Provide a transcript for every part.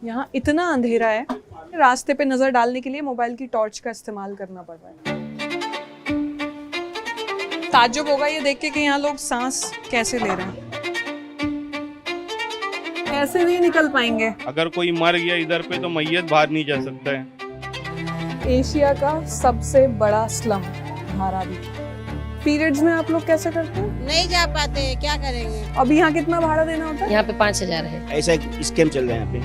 यहाँ इतना अंधेरा है, रास्ते पे नजर डालने के लिए मोबाइल की टॉर्च का इस्तेमाल करना पड़ रहा है। ताज्जुब होगा ये देख के कि यहाँ लोग सांस कैसे ले रहे हैं, कैसे नहीं निकल पाएंगे। अगर कोई मर गया इधर पे तो मैयत बाहर नहीं जा सकता है। एशिया का सबसे बड़ा स्लम धारावी। पीरियड्स में आप लोग कैसे करते हैं? नहीं जा पाते, क्या करेंगे। अब यहाँ कितना भाड़ा देना होता है? यहाँ पे 5,000 है। ऐसा स्कैम चल रहा है यहाँ पे,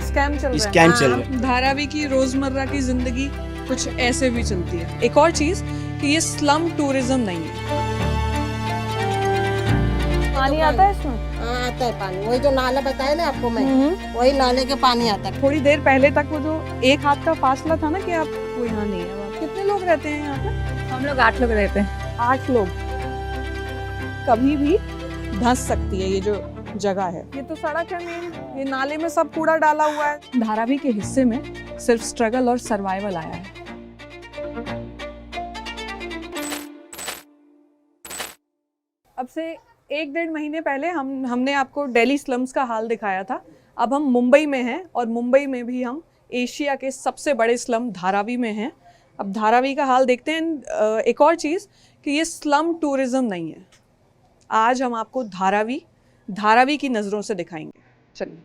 स्कैम चल रहा है। स्कैम चल रहा है। धारावी की रोजमर्रा की जिंदगी कुछ ऐसे भी चलती है। एक और चीज कि ये स्लम टूरिज्म नहीं है। पानी आता है इसमें? हाँ आता है पानी, वही जो नाला बताया ना आपको मैं, वही नाले के पानी आता है। थोड़ी देर पहले तक वो जो एक हाथ का फासला था ना कि आप वो यहाँ नहीं है। कितने लोग रहते हैं यहाँ पे? हम लोग 8 लोग रहते हैं। 8 लोग। कभी भी धंस सकती है ये जो जगह है। ये तो सड़क है मेन, ये नाले में सब कूड़ा डाला हुआ है। धारावी के हिस्से में सिर्फ स्ट्रगल और सर्वाइवल आया है। अब से 1-1.5 महीने पहले हमने आपको दिल्ली स्लम्स का हाल दिखाया था। अब हम मुंबई में हैं और मुंबई में भी हम एशिया के सबसे बड़े स्लम धारावी में हैं। अब धारावी का हाल देखते हैं। एक और चीज़ कि ये स्लम टूरिज्म नहीं है। आज हम आपको धारावी की नज़रों से दिखाएंगे। चलिए।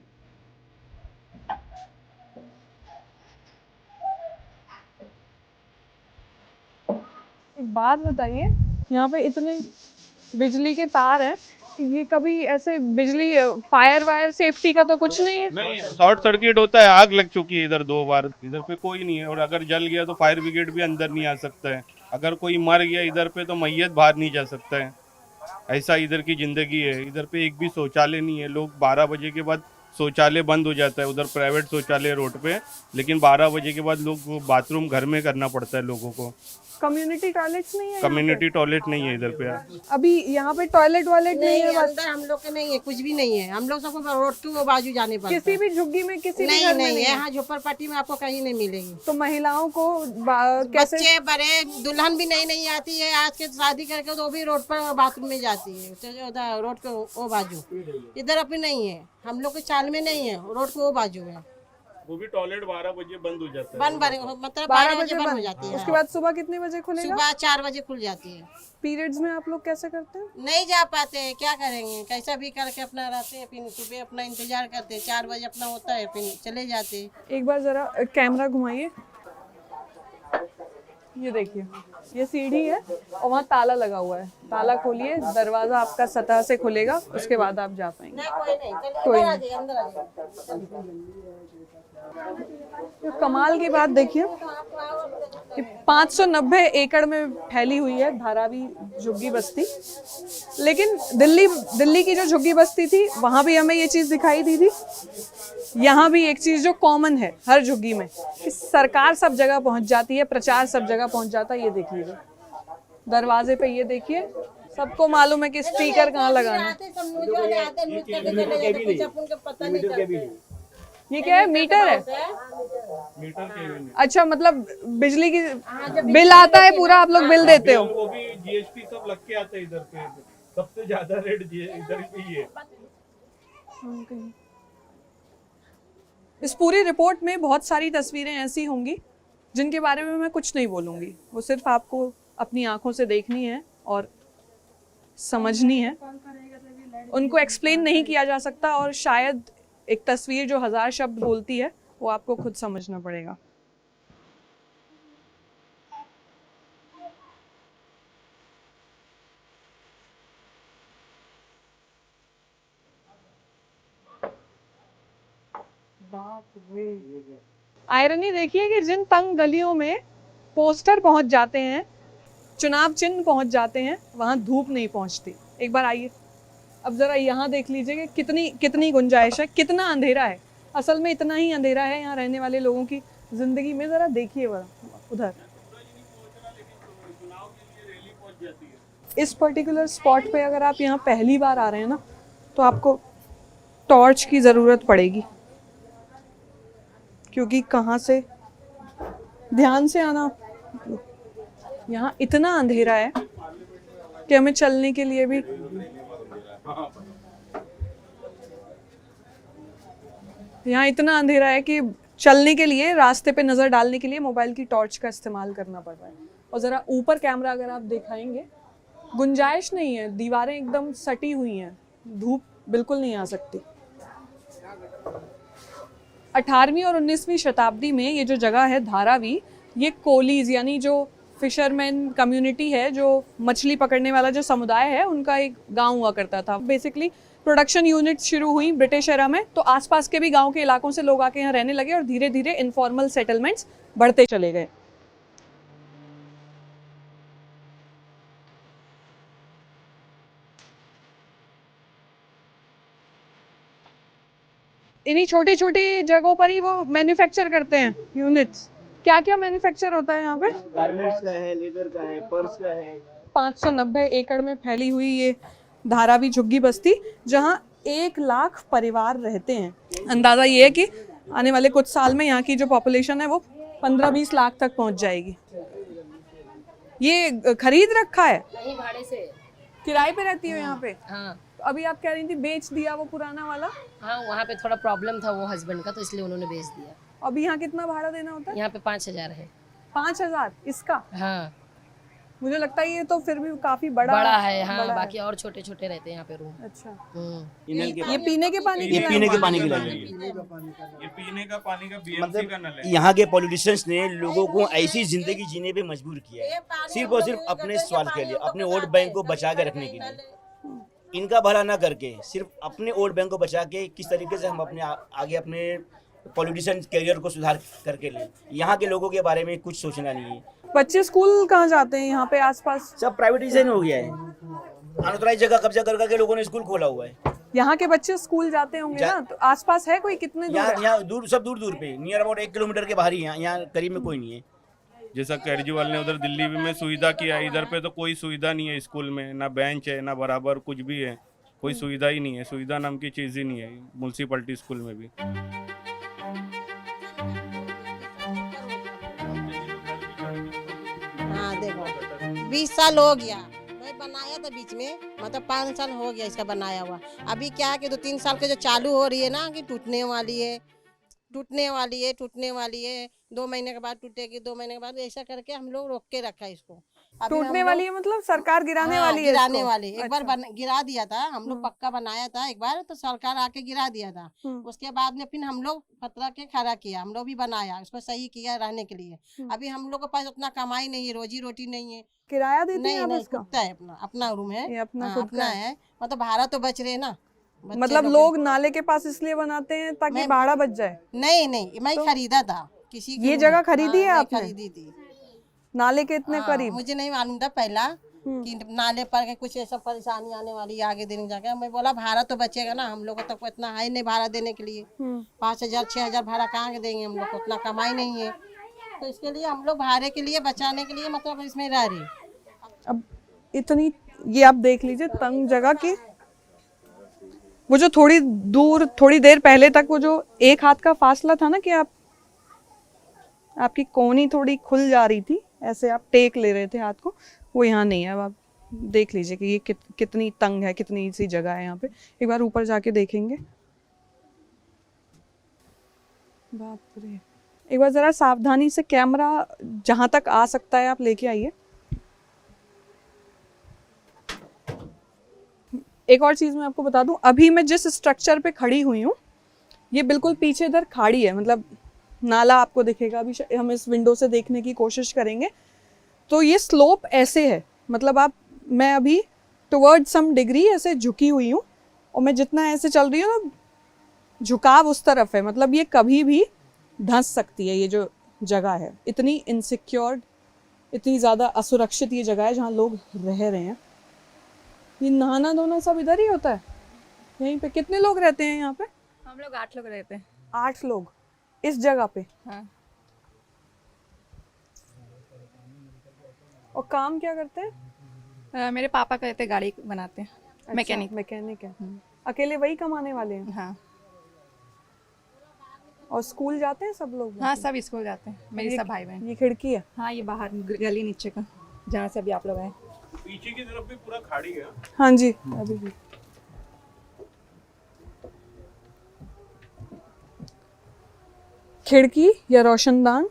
एक बात बताइए, यहाँ पे इतने बिजली के तार हैं, ये कभी ऐसे बिजली फायर वायर सेफ्टी का तो कुछ नहीं है? नहीं, शॉर्ट सर्किट होता है, आग लग चुकी है इधर 2 बार। इधर पे कोई नहीं है और अगर जल गया तो फायर ब्रिगेड भी अंदर नहीं आ सकता है। अगर कोई मर गया इधर पे तो मैयत बाहर नहीं जा सकता है। ऐसा इधर की जिंदगी है। इधर पे एक भी शौचालय नहीं है। लोग 12 बजे के बाद शौचालय बंद हो जाता है। उधर प्राइवेट शौचालय रोड पे, लेकिन 12 बजे के बाद लोग बाथरूम घर में करना पड़ता है लोगों को। कम्युनिटी टॉयलेट्स नहीं है? कम्युनिटी टॉयलेट नहीं है इधर पे। अभी यहाँ पे टॉयलेट वायलेट नहीं है? बस अंदर हम लोग के नहीं है, कुछ भी नहीं है। हम लोग सबको रोड के वो बाजू जाने पड़ता है। किसी भी झुग्गी में, किसी भी नहीं घर में नहीं नहीं है। है? यहाँ झोपड़पट्टी में आपको कहीं नहीं मिलेगी। तो महिलाओं को कैसे? बच्चे बड़े, दुल्हन भी नहीं आती है आज के शादी करके, तो वो भी रोड पर बाथरूम में जाती है। तो उधर रोड के वो बाजू, इधर अभी नहीं है। हम लोग के चाल में नहीं है, रोड के वो बाजू है। वो भी टॉयलेट 12 बजे बंद हो जाता है। मतलब 12 बजे बंद हो जाती है। उसके बाद सुबह कितने बजे खुलेगा? सुबह 4 बजे खुल जाती है। पीरियड्स में आप लोग कैसे करते हैं? नहीं जा पाते हैं, क्या करेंगे। कैसा भी करके अपना रहते हैं, फिर सुबह अपना इंतजार करते हैं। 4 बजे अपना होता है, फिर चले जाते हैं। एक बार जरा कैमरा घुमाइए। ये देखिए, ये सीढ़ी है और वहाँ ताला लगा हुआ है। ताला खोलिए, दरवाजा आपका सतह से खुलेगा, उसके बाद आप जा पाएंगे। नहीं कोई नहीं, चलिए कोई अंदर आ नहीं। जाइए, अंदर आ जाइए। तो कमाल की बात देखिए, 590 एकड़ में फैली हुई है धारावी झुग्गी बस्ती। लेकिन दिल्ली की जो झुग्गी बस्ती थी, वहां भी हमें ये चीज दिखाई दी थी। यहाँ भी एक चीज जो कॉमन है हर झुग्गी में, कि सरकार सब जगह पहुंच जाती है, प्रचार सब जगह पहुंच जाता है। ये देख लीजिए दरवाजे पे, ये देखिए सबको मालूम है कि स्पीकर कहाँ लगाना है। ये क्या है? मीटर है? मीटर के अच्छा, मतलब बिजली की बिल आता है पूरा, आप लोग बिल देते हो? वो भी जीएसटी सब लग के आता है इधर पे। सबसे ज्यादा रेट इधर पे ही है। इस पूरी रिपोर्ट में बहुत सारी तस्वीरें ऐसी होंगी जिनके बारे में मैं कुछ नहीं बोलूंगी। वो सिर्फ आपको अपनी आंखों से देखनी है और समझनी है। उनको एक्सप्लेन नहीं किया जा सकता और शायद एक तस्वीर जो 1000 शब्द बोलती है वो आपको खुद समझना पड़ेगा। आयरनी देखिए कि जिन तंग गलियों में पोस्टर पहुंच जाते हैं, चुनाव चिन्ह पहुंच जाते हैं, वहां धूप नहीं पहुंचती। एक बार आइए, अब जरा यहाँ देख लीजिए कि कितनी गुंजाइश है, कितना अंधेरा है। असल में इतना ही अंधेरा है यहाँ रहने वाले लोगों की जिंदगी में। जरा देखिए उधर, इस पर्टिकुलर स्पॉट पे अगर आप यहाँ पहली बार आ रहे हैं ना, तो आपको टॉर्च की ज़रूरत पड़ेगी, क्योंकि कहाँ से, ध्यान से आना। यहाँ इतना अंधेरा है कि हमें चलने के लिए भी यहाँ इतना अंधेरा है कि चलने के लिए, रास्ते पे नज़र डालने के लिए मोबाइल की टॉर्च का इस्तेमाल करना पड़ रहा है। और ज़रा ऊपर कैमरा अगर आप दिखाएंगे, गुंजाइश नहीं है, दीवारें एकदम सटी हुई हैं, धूप बिल्कुल नहीं आ सकती। 18वीं और 19वीं शताब्दी में ये जो जगह है धारावी, ये कोलीज यानी जो फिशरमैन कम्युनिटी है, जो मछली पकड़ने वाला जो समुदाय है, उनका एक गांव हुआ करता था। बेसिकली प्रोडक्शन यूनिट शुरू हुई ब्रिटिश एरा में, तो आसपास के भी गांव के इलाकों से लोग आके यहाँ रहने लगे और धीरे धीरे इनफॉर्मल सेटलमेंट्स बढ़ते चले गए। इन्हीं छोटी छोटी जगहों पर ही वो मैन्युफैक्चर करते हैं यूनिट्स। क्या क्या मैन्युफैक्चर होता है यहाँ पे? गारमेंट्स का है, लेदर का है, पर्स का है। 590 एकड़ में फैली हुई ये धारावी झुग्गी बस्ती, जहाँ 1 लाख परिवार रहते हैं। अंदाजा ये है कि आने वाले कुछ साल में यहाँ की जो पॉपुलेशन है वो 15-20 लाख तक पहुँच जाएगी। ये खरीद रखा है? नहीं, भाड़े से। किराए पे रहती हो यहाँ पे? हाँ तो अभी आप कह रही थी बेच दिया वो पुराना वाला? हाँ, वहाँ पे थोड़ा प्रॉब्लम था वो हस्बैंड का, तो इसलिए उन्होंने बेच दिया। अभी यहाँ कितना भाड़ा देना होता है? यहाँ पे 5,000 है। 5,000 इसका? हाँ, मुझे लगता है ये तो फिर भी काफी बड़ा है। हाँ, बड़ा बाकी और छोटे छोटे रहते हैं यहाँ पे रूम। अच्छा, ये पीने के पानी ये पीने के पानी की लाइन है। ये पीने का पानी का बीएमसी का नल है। यहाँ के पॉलिटिशियंस ने लोगों को ऐसी जिंदगी जीने पे मजबूर किया है, सिर्फ और सिर्फ अपने स्वार्थ के लिए, अपने वोट बैंक को बचा के रखने के लिए। इनका भला ना करके सिर्फ अपने वोट बैंक को बचा के किस तरीके से हम अपने आगे अपने पॉलिटिशियन कैरियर को सुधार करके ले, यहाँ के लोगों के बारे में कुछ सोचना नहीं है। बच्चे स्कूल कहाँ जाते हैं यहाँ पे आसपास? सब प्राइवेटाइजेशन हो गया है, अनऑथराइज्ड जगह कब्जा कर करके लोगों ने स्कूल खोला हुआ है। यहाँ के बच्चे स्कूल जाते होंगे ना, तो आसपास है कोई? कितने दूर है? यहाँ दूर, सब दूर दूर पे, नियर अबाउट 1 किलोमीटर के बाहर ही है, यहाँ करीब में कोई नहीं है। जैसा केजरीवाल ने उधर दिल्ली में सुविधा किया, इधर पे तो कोई सुविधा नहीं है। स्कूल में ना बेंच है, ना बराबर कुछ भी है, कोई सुविधा ही नहीं है। सुविधा नाम की चीज ही नहीं है म्यूनसिपैलिटी स्कूल में भी। हाँ देखो 20 साल हो गया, मैं बनाया था बीच में, मतलब 5 साल हो गया इसका बनाया हुआ। अभी क्या है कि 2-3 साल के जो चालू हो रही है ना, कि टूटने वाली है, 2 महीने के बाद टूटेगी, 2 महीने के बाद, ऐसा करके हम लोग रोक के रखा है इसको। अभी टूटने हम वाली है मतलब सरकार गिराने हाँ, वाली है गिराने इसको? वाली। एक बार अच्छा। गिरा दिया था हम लोग, पक्का बनाया था एक बार, तो सरकार आके गिरा दिया था। उसके बाद में फिर हम लोग पतरा के खड़ा किया, हम लोग भी बनाया, उसको सही किया रहने के लिए। अभी हम लोग के पास उतना कमाई नहीं है, रोजी रोटी नहीं है। किराया देते हैं नहीं आप नहीं, इसका? खुद का है, अपना रूम है, ये अपना हाँ, खुद अपना का है। मतलब भाड़ा तो बच रहे ना, बच्चे मतलब लोग लोग नाले के पास इसलिए बनाते हैं ताकि भाड़ा बच जाए? नहीं, मैं खरीदा था किसी की, ये जगह खरीदी है मैं आपने? खरीदी थी। नाले के इतने हाँ, करीब? मुझे नहीं मालूम था पहला कि नाले पर के कुछ ऐसा परेशानी आने वाली है आगे दिन जाके। मैं बोला भाड़ा तो बचेगा ना, हम लोग को तो इतना है नहीं भाड़ा देने के लिए। 5,000-6,000 भाड़ा कहाँ के देंगे, हम लोग को उतना कमाई नहीं है। तो इसके लिए हम लोग भाड़े के लिए बचाने के लिए मतलब इसमें रह रहे। अब इतनी, ये आप देख लीजिए तंग जगह की, वो जो थोड़ी देर पहले तक वो जो 1 हाथ का फासला था ना, कि आपकी कोहनी थोड़ी खुल जा रही थी, ऐसे आप टेक ले रहे थे हाथ को, वो यहाँ नहीं है। अब आप देख लीजिए कि ये कितनी तंग है, कितनी सी जगह है यहाँ पे। एक बार ऊपर जाके देखेंगे। बाप रे, एक बार जरा सावधानी से कैमरा जहां तक आ सकता है आप लेके आइए। एक और चीज मैं आपको बता दूं, अभी मैं जिस स्ट्रक्चर पे खड़ी हुई हूँ, ये बिल्कुल पीछे इधर खाड़ी है, मतलब नाला आपको दिखेगा। अभी हम इस विंडो से देखने की कोशिश करेंगे तो ये स्लोप ऐसे है, मतलब मैं अभी टुवर्ड सम डिग्री ऐसे झुकी हुई हूँ, और मैं जितना ऐसे चल रही हूँ ना, झुकाव उस तरफ है। मतलब ये कभी भी धंस सकती है, ये जो जगह है। इतनी इनसिक्योर्ड, इतनी ज़्यादा असुरक्षित ये जगह है जहाँ लोग रह रहे हैं। ये नहाना धोना सब इधर ही होता है यहीं पे? कितने लोग रहते हैं यहाँ पे? हम लोग 8 लोग रहते हैं। 8 लोग इस जगह पे? हाँ। और काम क्या करते हैं? मेरे पापा कहते गाड़ी बनाते हैं। अच्छा, मैकेनिक है। अकेले वही कमाने वाले हैं? हाँ और स्कूल जाते हैं सब लोग? हाँ, सब स्कूल जाते हैं, मेरे सब भाई बहन। ये खिड़की है? हाँ, ये बाहर गली नीचे का, जहाँ से अभी आप लोग आए। पीछे की तरफ भी पूरा खाड़ी है। हाँ जी, अभी भी। खिड़की या रोशनदान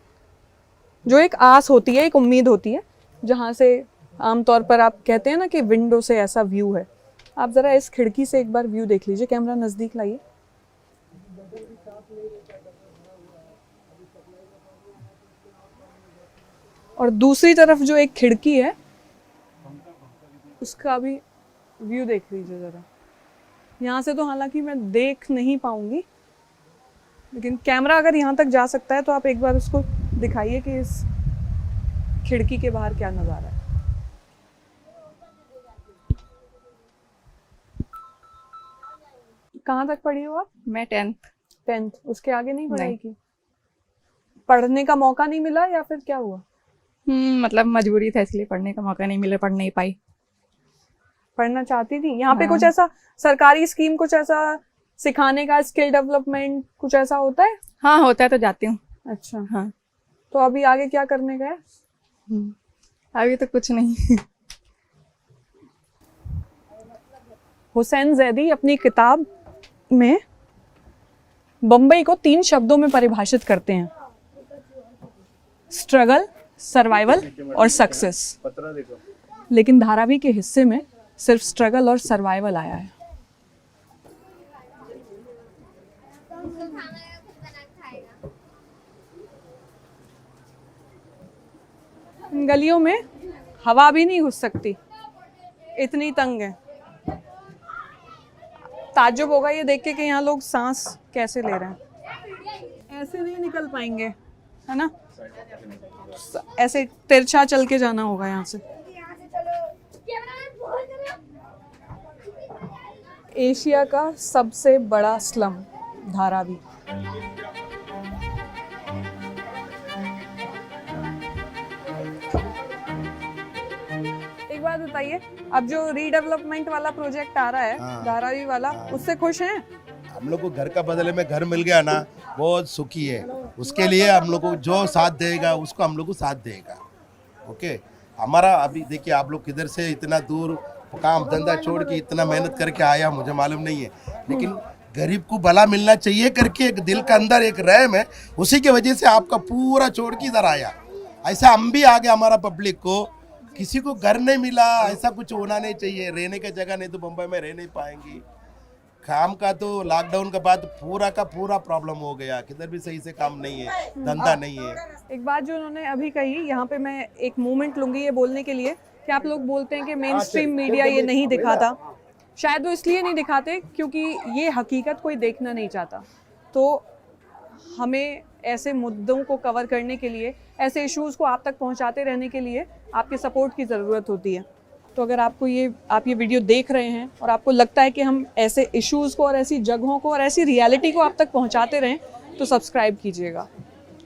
जो एक आस होती है, एक उम्मीद होती है, जहाँ से आमतौर पर आप कहते हैं ना कि विंडो से ऐसा व्यू है। आप ज़रा इस खिड़की से एक बार व्यू देख लीजिए, कैमरा नज़दीक लाइए। और दूसरी तरफ जो एक खिड़की है उसका भी व्यू देख लीजिए ज़रा। यहाँ से तो हालांकि मैं देख नहीं पाऊंगी, लेकिन कैमरा अगर यहाँ तक जा सकता है तो आप एक बार उसको दिखाइए कि इस खिड़की के बाहर क्या नज़ारा है। कहाँ तक पढ़ी हो आप? मैं 10th। उसके आगे नहीं पढ़ाई की? पढ़ने का मौका नहीं मिला या फिर क्या हुआ? मतलब मजबूरी था इसलिए पढ़ने का मौका नहीं मिला, पढ़ नहीं पाई। पढ़ना चाहती थी? यहाँ पे कुछ ऐसा सरकारी स्कीम, कुछ ऐसा सिखाने का, स्किल डेवलपमेंट कुछ ऐसा होता है? हाँ होता है तो जाती हूँ। अच्छा, हाँ। तो अभी आगे क्या करने का है? अभी तो कुछ नहीं। हुसैन जैदी अपनी किताब में बम्बई को 3 शब्दों में परिभाषित करते हैं: स्ट्रगल, सर्वाइवल और सक्सेस। लेकिन धारावी के हिस्से में सिर्फ स्ट्रगल और सर्वाइवल आया है। इन गलियों में हवा भी नहीं घुस सकती, इतनी तंग है। ताज्जुब होगा ये देख के कि यहाँ लोग सांस कैसे ले रहे हैं। ऐसे नहीं निकल पाएंगे, है ना? ऐसे तिरछा चल के जाना होगा यहाँ से। एशिया का सबसे बड़ा स्लम धारावी। एक बात बताइए, अब जो रीडेवलपमेंट वाला प्रोजेक्ट आ रहा है, धारावी वाला, उससे खुश हैं? हम लोग को घर का बदले में घर मिल गया ना, बहुत सुखी है। उसके लिए हम लोग को जो साथ देगा उसको हम लोग को साथ देगा। ओके, हमारा अभी देखिए, आप लोग किधर से इतना दूर काम धंधा छोड़ के इतना मेहनत करके आया, मुझे मालूम नहीं है, लेकिन गरीब को भला मिलना चाहिए करके एक दिल का अंदर एक रहम है, उसी की वजह से आपका पूरा छोड़ के इधर आया। ऐसा हम भी आ गए, हमारा पब्लिक को किसी को घर नहीं मिला, ऐसा कुछ होना नहीं चाहिए। रहने का जगह नहीं तो मुंबई में रह नहीं पाएंगी। काम का तो लॉकडाउन के बाद पूरा का पूरा प्रॉब्लम हो गया, किधर भी सही से काम नहीं है, धंधा नहीं है। एक बात जो उन्होंने अभी कही, यहाँ पे मैं एक मोमेंट लूंगी ये बोलने के लिए कि आप लोग बोलते हैं कि मेन स्ट्रीम मीडिया ये नहीं दिखाता। शायद वो इसलिए नहीं दिखाते क्योंकि ये हकीकत कोई देखना नहीं चाहता। तो हमें ऐसे मुद्दों को कवर करने के लिए, ऐसे इश्यूज़ को आप तक पहुंचाते रहने के लिए आपके सपोर्ट की ज़रूरत होती है। तो अगर आपको आप ये वीडियो देख रहे हैं और आपको लगता है कि हम ऐसे इश्यूज़ को और ऐसी जगहों को और ऐसी रियलिटी को आप तक पहुंचाते रहें, तो सब्सक्राइब कीजिएगा,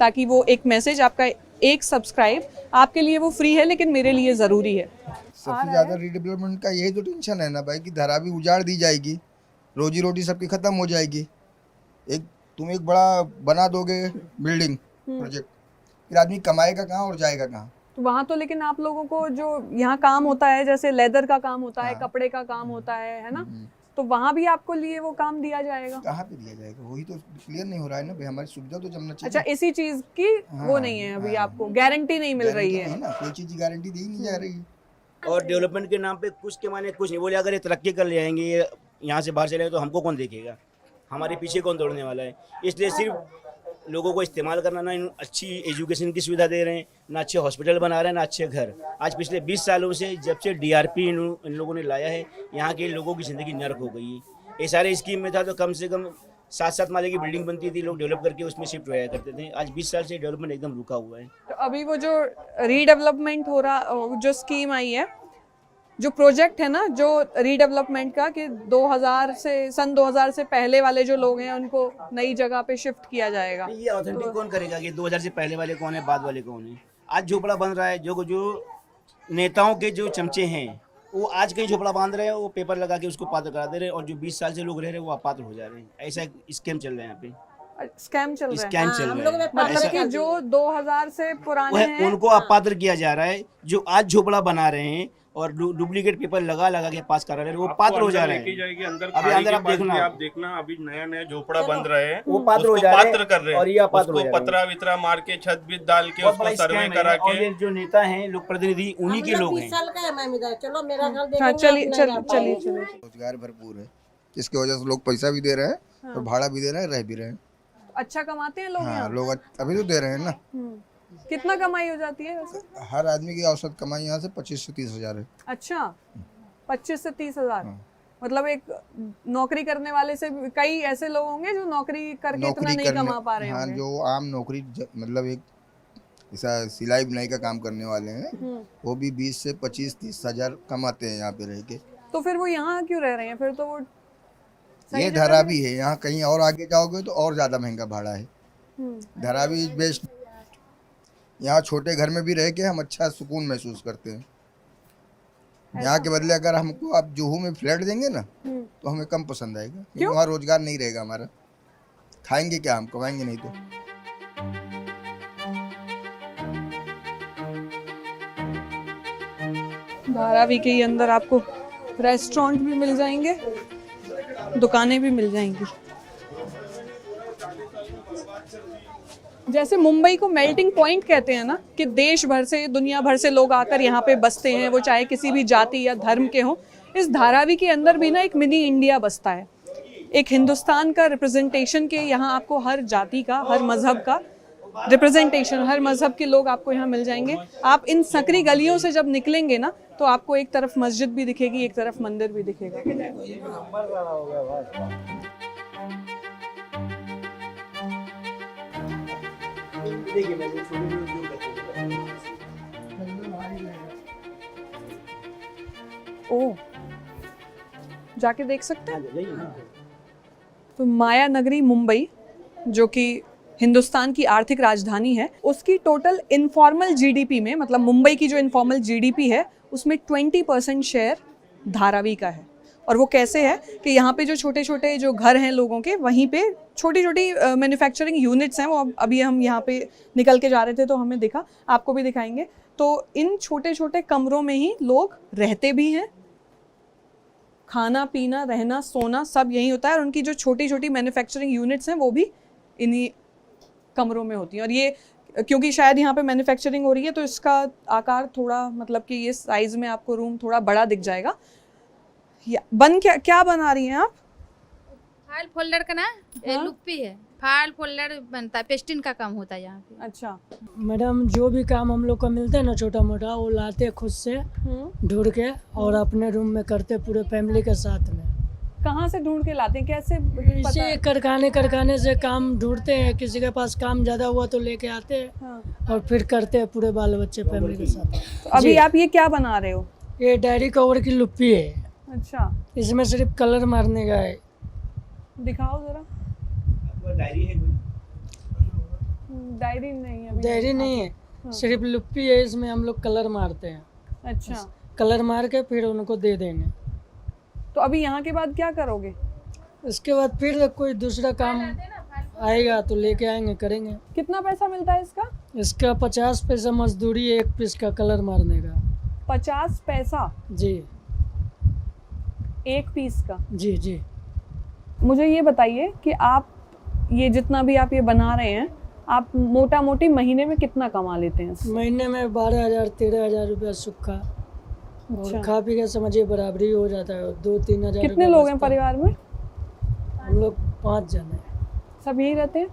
ताकि वो एक मैसेज, आपका एक सब्सक्राइब आपके लिए वो फ्री है, लेकिन मेरे लिए ज़रूरी है। सबसे ज़्यादा रीडेवलपमेंट का यही तो टेंशन है ना भाई, कि धारावी उजाड़ दी जाएगी, रोजी रोटी सबकी ख़त्म हो जाएगी। तुम एक बड़ा बना दोगे बिल्डिंग प्रोजेक्ट, फिर आदमी कमाएगा कहाँ और जाएगा कहाँ? तो वहाँ तो लेकिन आप लोगों को जो यहाँ काम होता है, जैसे लेदर का काम होता है, कपड़े का काम होता है ना, तो वहाँ भी आपको लिए वो काम दिया जाएगा? कहाँ पे दिया जाएगा, वही तो क्लियर नहीं हो रहा है ना भाई। हमारी सुविधा तो जमना चाहिए। अच्छा, इसी चीज की वो नहीं है अभी, आपको गारंटी नहीं मिल रही है ना, कोई चीज की गारंटी दी नहीं जा रही। और डेवलपमेंट के नाम पे कुछ के माने कुछ नहीं। बोले अगर ये तरक्की कर ले जाएंगे, ये यहाँ से बाहर चले तो हमको कौन देखेगा, हमारे पीछे कौन दौड़ने वाला है। इसलिए सिर्फ लोगों को इस्तेमाल करना, ना अच्छी एजुकेशन की सुविधा दे रहे हैं, ना अच्छे हॉस्पिटल बना रहे हैं, ना अच्छे घर। आज पिछले 20 सालों से जब से DRP इन लोगों ने लाया है, यहाँ के लोगों की ज़िंदगी नर्क हो गई है। ये सारे स्कीम में था तो कम से कम 7-7 माले की बिल्डिंग बनती थी, लोग डेवलप करके उसमें शिफ्ट होया करते थे। आज 20 साल से डेवलपमेंट एकदम रुका हुआ है। तो अभी वो जो रीडेवलपमेंट हो रहा, जो स्कीम आई है, जो प्रोजेक्ट है ना, जो रीडेवलपमेंट का, कि 2000 से पहले वाले जो लोग हैं उनको नई जगह पे शिफ्ट किया जाएगा। ये ऑथेंटिक कौन करेगा कि 2000 से पहले वाले कौन है, बाद वाले कौन है? आज झोपड़ा बन रहा है, जो नेताओं के जो चमचे हैं वो आज कहीं झोपड़ा बांध रहे हैं, वो पेपर लगा के उसको पात्र करा दे रहे हैं, और जो 20 साल से लोग रह रहे हैं वो अपात्र हो जा रहे हैं। ऐसा स्कीम चल रहा है यहाँ पे। स्कैम चल रहा है। स्कैम चल हम लोग रहा है। में मतलब ऐसा- कि जो 2000 से पुराने हैं उनको अपात्र किया जा रहा है, जो आज झोपड़ा बना रहे हैं और डुप्लीकेट पेपर लगा के पास करा रहे हैं, वो पात्र हो जा रहे लेके हैं। जाएगी अंदर अभी खाड़ी अंदर के आप पास देखना। भी आप देखना, अभी नया झोपड़ा बन रहे हैं, वो पात्र हो उसको जा रहे हैं पात्र कर रहे हैं और ये अपात्र हो उसको जा रहे हैं। पतरा वितरा मार के छत भी डाल के बहुत उसको बड़ा सर्वे स्कैम करा है और के ये जो नेता हैं, लोग प्रतिनिधि उन्हीं के लोग 20 हैं। साल का है मैम इधर, चलो मेरा घर हाँ, देखेंगे, चलिए आप नहीं चलिए रह चलिए पाएंगे। चलिए। रोजगार भरपूर है, इसकी वजह से लोग पैसा भी दे रहे हैं और भाड़ा भी दे रहे हैं, रह भी रहे हैं। अच्छा कमाते हैं लोग हाँ, यहाँ? लोग अभी तो दे रहे हैं ना। कितना कमाई हो जाती है वैसे? हर आदमी की औसत कमाई यहाँ से 25 से 30 हजार है। अच्छा, 25 से 30,000। हाँ। मतलब एक नौकरी करने वाले से कई ऐसे लोग होंगे जो नौकरी करके इतना नहीं कमा पा रहे हाँ, होंगे। जो आम नौकरी मतलब एक ऐसा सिलाई बुनाई का काम करने वाले हैं, वो भी 20 से 25-30 हजार कमाते हैं यहाँ पे रह के। तो फिर वो यहाँ क्यों रह रहे हैं? फिर तो वो सही ये जगह धारावी है, यहाँ कहीं और आगे जाओगे तो और ज्यादा महंगा भाड़ा है। धारावी बेस्ट। यहाँ छोटे घर में भी रह के हम अच्छा सुकून महसूस करते हैं। यहाँ के बदले अगर हमको आप जुहू में फ्लैट देंगे ना तो हमें कम पसंद आएगा, क्योंकि वहाँ रोजगार नहीं रहेगा हमारा। खाएंगे क्या, हम कमाएंगे नहीं तो। धारावी के ही अंदर आपको रेस्टोरेंट भी मिल जाएंगे, दुकानें भी मिल जाएंगी। जैसे मुंबई को मेल्टिंग पॉइंट कहते हैं ना, कि देश भर से दुनिया भर से लोग आकर यहाँ पे बसते हैं, वो चाहे किसी भी जाति या धर्म के हों। इस धारावी के अंदर भी ना एक मिनी इंडिया बसता है, एक हिंदुस्तान का रिप्रेजेंटेशन के। यहाँ आपको हर जाति का, हर मजहब का रिप्रेजेंटेशन, हर मजहब के लोग आपको यहाँ मिल जाएंगे। आप इन सकरी गलियों से जब निकलेंगे ना, तो आपको एक तरफ मस्जिद भी दिखेगी, एक तरफ मंदिर भी दिखेगा। ओह, जाके देख सकते हैं। तो माया नगरी मुंबई, जो कि हिंदुस्तान की आर्थिक राजधानी है, उसकी टोटल इनफॉर्मल जीडीपी में, मतलब मुंबई की जो इनफॉर्मल जीडीपी है, उसमें 20% शेयर धारावी का है। और वो कैसे है कि यहाँ पे जो छोटे छोटे जो घर हैं लोगों के, वहीं पे छोटी छोटी मैन्युफैक्चरिंग यूनिट्स हैं। वो अभी हम यहाँ पे निकल के जा रहे थे तो हमें दिखा, आपको भी दिखाएंगे। तो इन छोटे छोटे कमरों में ही लोग रहते भी हैं, खाना पीना रहना सोना सब यही होता है। और उनकी जो छोटी छोटी मैन्युफैक्चरिंग यूनिट्स हैं वो भी इन्हीं कमरों में होती हैं। और ये क्योंकि शायद यहाँ पे मैन्युफैक्चरिंग हो रही है, तो इसका आकार थोड़ा, मतलब कि ये साइज में आपको रूम थोड़ा बड़ा दिख जाएगा। क्या बना रही हैं आप? फाइल फोल्डर का ना, ये लुप्पी है। फाइल फोल्डर बनता है, पेस्टिंग का काम होता है यहाँ पे। अच्छा मैडम, जो भी काम हम लोग को मिलता है ना छोटा मोटा, वो लाते खुद से ढूंढ के और अपने रूम में करते पूरे फैमिली के साथ में। कहाँ से ढूंढ के लाते हैं, कैसे इसे कारखाने से काम ढूंढते हैं, किसी के पास काम ज्यादा हुआ तो लेके आते हैं और फिर करते हैं पूरे बाल बच्चे फैमिली के साथ। तो अभी आप ये क्या बना रहे हो? ये डायरी कवर की लुप्पी है। अच्छा, इसमें सिर्फ कलर मारने का है। दिखाओ जरा। डायरी है कोई? डायरी नहीं है, डायरी नहीं है, सिर्फ लुप्पी है। इसमें हम लोग कलर मारते हैं। अच्छा, कलर मार के फिर उनको दे देंगे। तो अभी यहाँ के बाद क्या करोगे? इसके बाद फिर कोई दूसरा काम आएगा तो लेके आएंगे, करेंगे। कितना पैसा मिलता है इसका? इसका 50 पैसा मजदूरी है, 1 पीस का कलर मारने का। 50 पैसा जी, 1 पीस का? जी जी। मुझे ये बताइए कि आप ये जितना भी आप ये बना रहे हैं, आप मोटा मोटी महीने में कितना कमा लेते हैं? महीने में 12,000-13,000 रुपया सूखा। अच्छा। और खा पी के समझिए बराबरी हो जाता है। 2-3 हजार। कितने लोग हैं परिवार में? हम लोग 5 जन हैं। सब यही रहते हैं?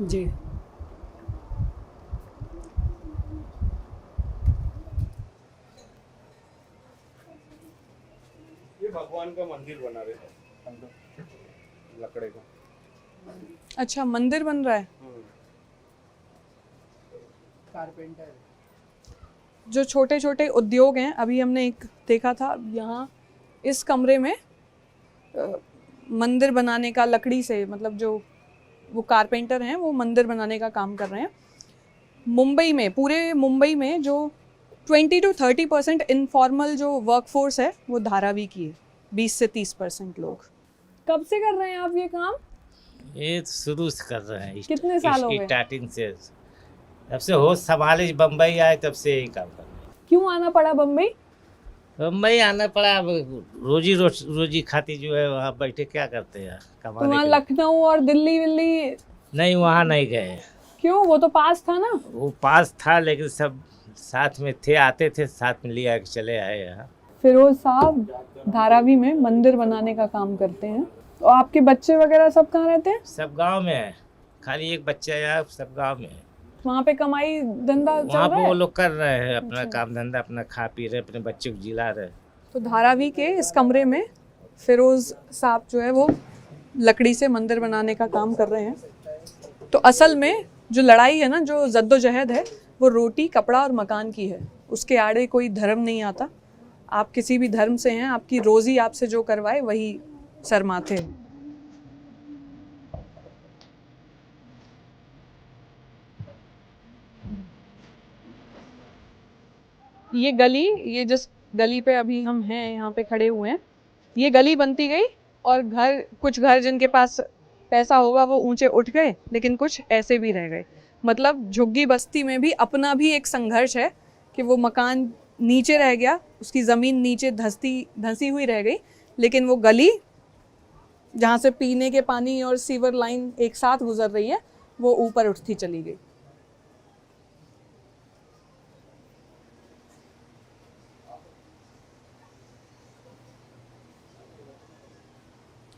जी। ये भगवान का मंदिर बना रहे थे लकड़े का। अच्छा, मंदिर बन रहा है। कारपेंटर। जो छोटे छोटे उद्योग हैं, अभी हमने एक देखा था यहाँ इस कमरे में मंदिर बनाने का, लकड़ी से, मतलब जो वो कारपेंटर हैं वो मंदिर बनाने का काम कर रहे हैं। मुंबई में, पूरे मुंबई में जो 20 to 30% इनफॉर्मल जो वर्कफोर्स है वो धारावी की है। 20 से 30% लोग। कब से कर रहे हैं आप ये काम? ये शुरू से कर रहे हैं। कितने साल हो गए? स्टार्टिंग से, जब से होश संभाले बम्बई आए तब से यही काम कर रहे हैं। क्यों आना पड़ा बम्बई? बम्बई आना पड़ा, अब रोजी खाती जो है वहाँ बैठे क्या करते हैं, तो कमाने वहाँ के लिए। लखनऊ और दिल्ली विल्ली नहीं, वहाँ नहीं गए। क्यों? वो तो पास था ना। वो पास था लेकिन सब साथ में थे, आते थे साथ में, लिया के चले आए यहाँ। फिरोज साहब धारावी में मंदिर बनाने का काम करते हैं। तो आपके बच्चे वगैरह सब कहाँ रहते हैं? सब गांव में है, खाली एक बच्चा यहाँ, सब गांव में है। वहाँ पे कमाई धंधा चल वहाँ रहा पे वो है? लोग कर रहे हैं अपना अच्छा। काम धंधा, अपना खा पी रहे, अपने बच्चे को जिला रहे। तो धारावी के इस कमरे में फिरोज साहब जो है वो लकड़ी से मंदिर बनाने का काम कर रहे हैं। तो असल में जो लड़ाई है ना, जो जद्दोजहद है, वो रोटी, कपड़ा और मकान की है। उसके आड़े कोई धर्म नहीं आता। आप किसी भी धर्म से हैं, आपकी रोज़ी आपसे जो करवाए वही सर माथे। ये गली, ये जिस गली पे अभी हम हैं, यहाँ पे खड़े हुए हैं, ये गली बनती गई और कुछ घर जिनके पास पैसा होगा वो ऊंचे उठ गए, लेकिन कुछ ऐसे भी रह गए। मतलब झुग्गी बस्ती में भी अपना भी एक संघर्ष है कि वो मकान नीचे रह गया, उसकी ज़मीन नीचे धंसी हुई रह गई, लेकिन वो गली जहाँ से पीने के पानी और सीवर लाइन एक साथ गुजर रही है, वो ऊपर उठती चली गई।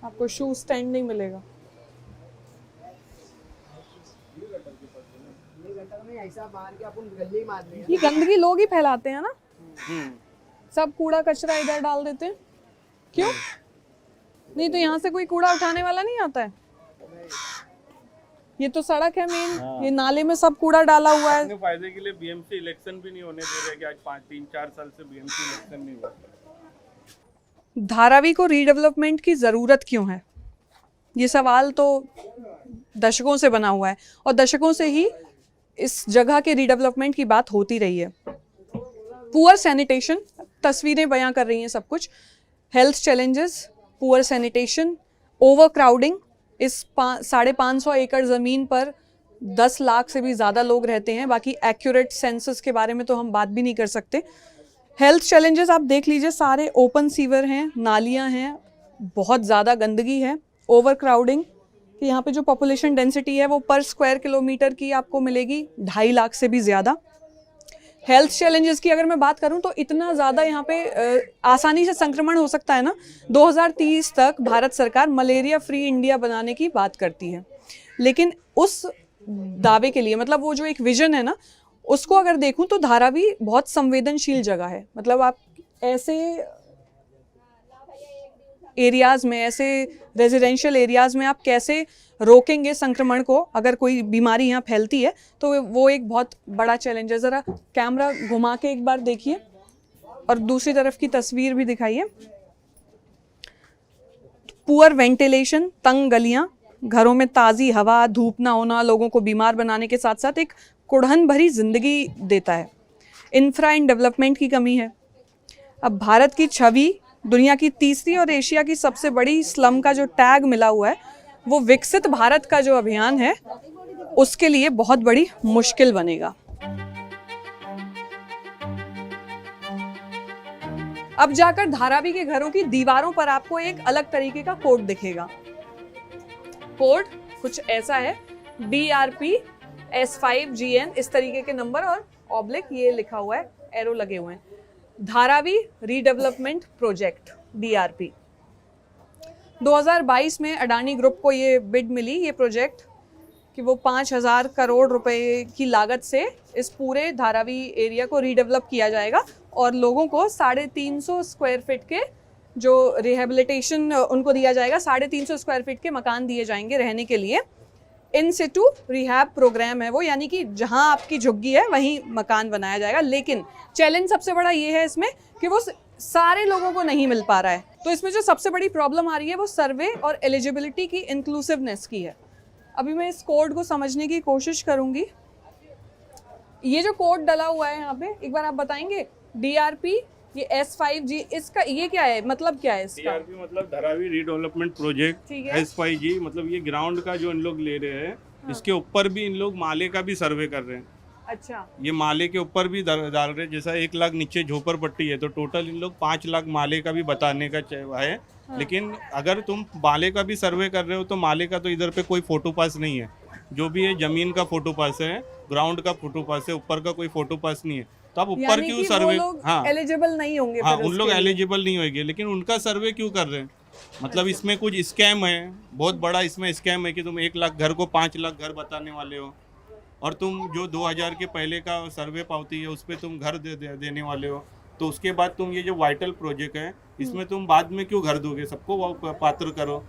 आपको शू स्टैंड नहीं मिलेगा। ये गंदगी लोग ही फैलाते हैं ना, सब कूड़ा कचरा इधर डाल देते हैं। क्यों? नहीं तो यहाँ से कोई कूड़ा उठाने वाला नहीं आता है। ये तो सड़क है मेन, ये नाले में सब कूड़ा डाला हुआ है। अपने फायदे के लिए बीएमसी इलेक्शन भी नहीं होने दे रहे कि आज 3-4 साल से बीएमसी इलेक्शन नहीं हुआ। धारावी को रीडेवलपमेंट की ज़रूरत क्यों है? ये सवाल तो दशकों से बना हुआ है और दशकों से ही इस जगह के रीडेवलपमेंट की बात होती रही है। पुअर सैनिटेशन, तस्वीरें बयां कर रही हैं सब कुछ। Health challenges, poor sanitation, over crowding. इस 550 एकड़ ज़मीन पर 10 लाख से भी ज़्यादा लोग रहते हैं। बाकी एक्यूरेट सेंसस के बारे में तो हम बात भी नहीं कर सकते। हेल्थ चैलेंजेस आप देख लीजिए, सारे ओपन सीवर हैं, नालियां हैं, बहुत ज़्यादा गंदगी है, ओवर क्राउडिंग। यहाँ पे जो पॉपुलेशन डेंसिटी है वो पर स्क्वायर किलोमीटर की आपको मिलेगी 2.5 लाख से भी ज़्यादा। हेल्थ चैलेंजेस की अगर मैं बात करूँ तो इतना ज़्यादा यहाँ पे आसानी से संक्रमण हो सकता है ना। 2030 तक भारत सरकार मलेरिया फ्री इंडिया बनाने की बात करती है, लेकिन उस दावे के लिए, मतलब वो जो एक विजन है ना, उसको अगर देखूं तो धारावी बहुत संवेदनशील जगह है। मतलब आप ऐसे एरियाज़ में, ऐसे रेजिडेंशियल एरियाज़ में आप कैसे रोकेंगे संक्रमण को? अगर कोई बीमारी यहाँ फैलती है तो वो एक बहुत बड़ा चैलेंज है। ज़रा कैमरा घुमा के एक बार देखिए और दूसरी तरफ की तस्वीर भी दिखाइए। पुअर वेंटिलेशन, तंग गलियाँ, घरों में ताज़ी हवा, धूप ना होना लोगों को बीमार बनाने के साथ साथ एक कुड़हन भरी जिंदगी देता है। इंफ्रा एंड डेवलपमेंट की कमी है। अब भारत की छवि दुनिया की तीसरी और एशिया की सबसे बड़ी स्लम का जो टैग मिला हुआ है, वो विकसित भारत का जो अभियान है उसके लिए बहुत बड़ी मुश्किल बनेगा। अब जाकर धारावी के घरों की दीवारों पर आपको एक अलग तरीके का कोड दिखेगा। कोड कुछ ऐसा है, DRP S5GN, इस तरीके के नंबर और ऑब्लिक ये लिखा हुआ है, एरो लगे हुए हैं। Dharavi redevelopment project DRP। 2022 में अडानी ग्रुप को ये बिड मिली, ये प्रोजेक्ट, कि वो 5000 करोड़ रुपए की लागत से इस पूरे धारावी एरिया को रीडेवलप किया जाएगा और लोगों को 350 स्क्वायर फीट के जो रिहेबिलिटेशन उनको दिया जाएगा, 350 स्क्वायर फीट के मकान दिए जाएंगे रहने के लिए। इन सिटू रिहैब प्रोग्राम है वो, यानी कि जहां आपकी झुग्गी है वहीं मकान बनाया जाएगा। लेकिन चैलेंज सबसे बड़ा ये है इसमें कि वो सारे लोगों को नहीं मिल पा रहा है। तो इसमें जो सबसे बड़ी प्रॉब्लम आ रही है वो सर्वे और एलिजिबिलिटी की, इंक्लूसिवनेस की है। अभी मैं इस कोड को समझने की कोशिश करूंगी। ये जो कोड डला हुआ है यहाँ पे, एक बार आप बताएंगे, DRP ये S5G इसका ये क्या है, मतलब क्या है इसका? DRP मतलब धारावी रीडेवलपमेंट प्रोजेक्ट। ठीक है। S5G मतलब ये ग्राउंड का जो इन लोग ले रहे हैं, इसके ऊपर भी इन लोग माले का भी सर्वे कर रहे हैं। अच्छा, ये माले के ऊपर भी डाल रहे हैं। जैसा 1 लाख नीचे झोपड़पट्टी है तो टोटल इन लोग 5 लाख माले का भी बताने का है। लेकिन अगर तुम माले का भी सर्वे कर रहे हो तो माले का तो इधर पे कोई फोटो पास नहीं है। जो भी है जमीन का फोटो पास है, ग्राउंड का फोटो पास है, ऊपर का कोई फोटो पास नहीं है। तो आप ऊपर यानी क्यों कि सर्वे? वो लोग हाँ एलिजिबल नहीं होंगे हाँ, फिर उन लोग उसके लिए। एलिजिबल नहीं होंगे, लेकिन उनका सर्वे क्यों कर रहे हैं? मतलब इसमें कुछ स्कैम है, बहुत बड़ा इसमें स्कैम है कि तुम 1 लाख घर को 5 लाख घर बताने वाले हो, और तुम जो 2000 के पहले का सर्वे पावती है उस पर तुम घर देने वाले हो। तो उसके बाद तुम ये जो वाइटल प्रोजेक्ट है इसमें तुम बाद में क्यों घर दोगे? सबको पात्र करो।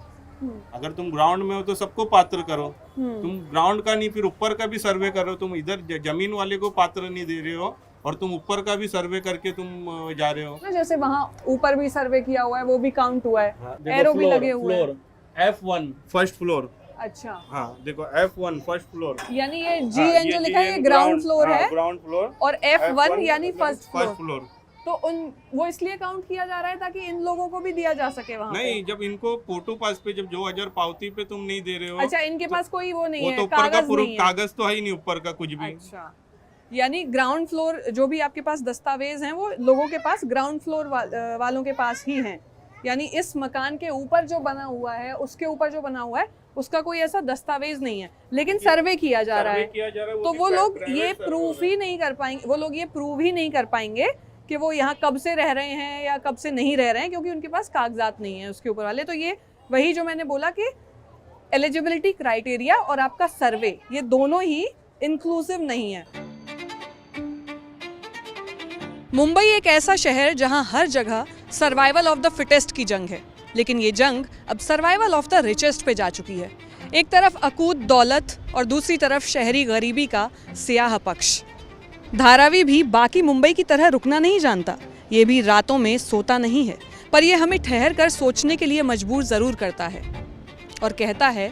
अगर तुम ग्राउंड में हो तो सबको पात्र करो। तुम ग्राउंड का नहीं, फिर ऊपर का भी सर्वे करो। तुम इधर जमीन वाले को पात्र नहीं दे रहे हो और तुम ऊपर का भी सर्वे करके तुम जा रहे हो। जैसे वहाँ ऊपर भी सर्वे किया हुआ है, वो भी काउंट हुआ है, एरो भी लगे हुए हैं। F1 first floor. अच्छा, हाँ देखो F1 फर्स्ट फ्लोर, यानी ये GN जो लिखा है ये ग्राउंड फ्लोर है, ग्राउंड फ्लोर, और F1 यानी फर्स्ट फ्लोर। फ्लोर। तो वो इसलिए काउंट किया जा रहा है ताकि इन लोगों को भी दिया जा सके वहाँ नहीं, जब इनको फोटो पास पे जब 2000 पावती पे तुम नहीं दे रहे हो। अच्छा, इनके पास कोई वो नहीं वो है, तो ऊपर का कागज पूरा नहीं है। कागज तो है ही नहीं ऊपर का कुछ भी। अच्छा, यानी ग्राउंड फ्लोर जो भी आपके पास दस्तावेज हैं वो लोगों के पास ग्राउंड फ्लोर वालों के पास ही हैं। यानी इस मकान के ऊपर जो बना हुआ है, उसके ऊपर जो बना हुआ है, उसका कोई ऐसा दस्तावेज नहीं है, लेकिन सर्वे किया जा रहा है। तो वो लोग ये प्रूफ ही नहीं कर पाएंगे, वो लोग ये प्रूव ही नहीं कर पाएंगे कि वो यहाँ कब से रह रहे हैं या कब से नहीं रह रहे हैं, क्योंकि उनके पास कागजात नहीं है उसके ऊपर वाले। तो ये वही जो मैंने बोला कि एलिजिबिलिटी क्राइटेरिया और आपका सर्वे, ये दोनों ही इंक्लूसिव नहीं है। मुंबई एक ऐसा शहर जहां हर जगह सर्वाइवल ऑफ द फिटेस्ट की जंग है, लेकिन ये जंग अब सर्वाइवल ऑफ द रिचेस्ट पे जा चुकी है। एक तरफ अकूत दौलत और दूसरी तरफ शहरी गरीबी का सियाह पक्ष। धारावी भी बाकी मुंबई की तरह रुकना नहीं जानता, ये भी रातों में सोता नहीं है, पर ये हमें ठहर कर सोचने के लिए मजबूर ज़रूर करता है और कहता है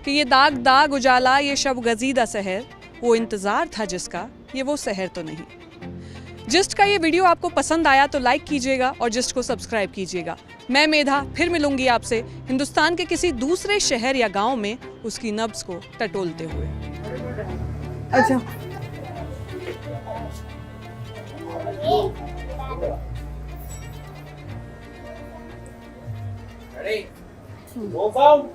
कि ये दाग दाग उजाला, ये शब गजीदा शहर, वो इंतज़ार था जिसका, ये वो शहर तो नहीं। जिस्ट का ये वीडियो आपको पसंद आया तो लाइक कीजिएगा और जिस्ट को सब्सक्राइब कीजिएगा। मैं मेधा फिर मिलूंगी आपसे हिंदुस्तान के किसी दूसरे शहर या गांव में उसकी नब्ज को टटोलते हुए। अच्छा, Ready? Move out.